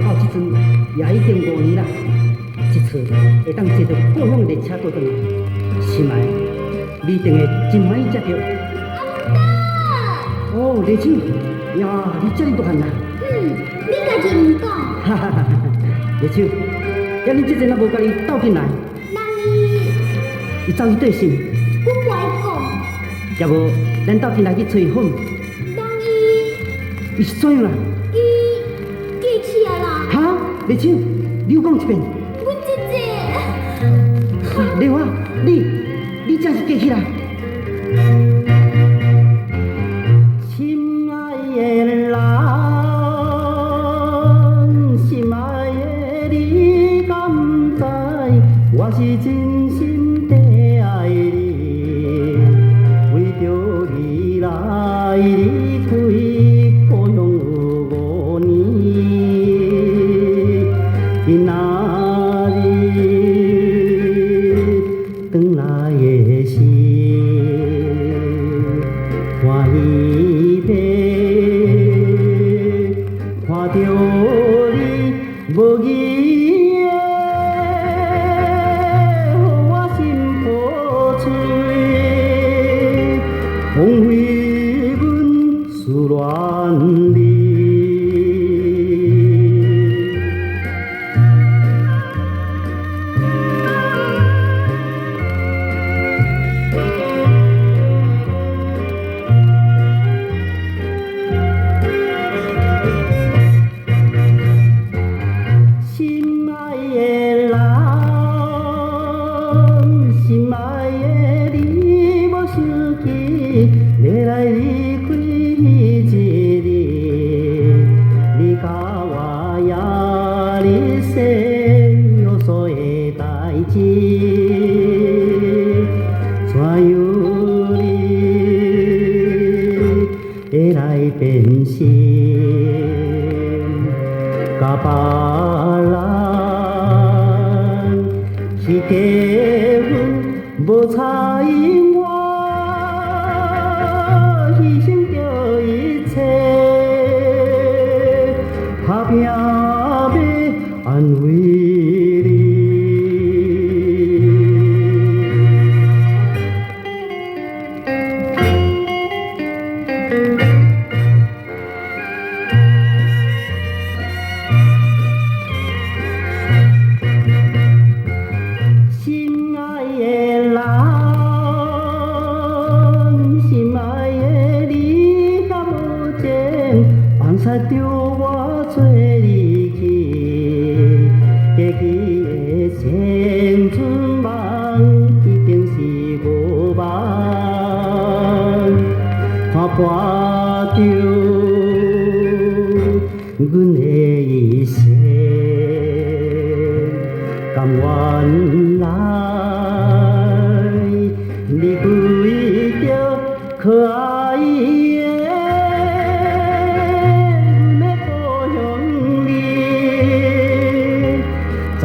到即阵也已经5年啦，一次会当坐到故乡的列车倒转来，心爱你定会真欢喜才对。哦，丽青，呀，你这么大汉啦！你家己唔讲。哈哈哈！丽青，呀，你这阵还无甲伊斗进来？人伊走去对心？我不爱讲。要无，咱斗进来去找伊混？人伊是怎样啦？伊记起来啦。哈，丽青，你又讲一遍。阮姐姐。丽华，你真是记起来。心爱的人，心爱的你，敢不知我是真心地爱你，为着你来离开故乡有5年，今仔日转来的时，欢喜地看着你无语的，予我心破碎，枉费阮思恋你。心爱的人，心爱的你，无想起要来离开迄一日，你甲我也认识有所的代志，怎样你会来变心？甲别人去结婚，无差因我牺牲着一切，打拼要安慰你。心爱的人，心爱的你，敢无情放下着我做离去，过去的青春梦已经是无望，看破着阮的一生。甘愿来离开着可爱的阮的故乡里，在。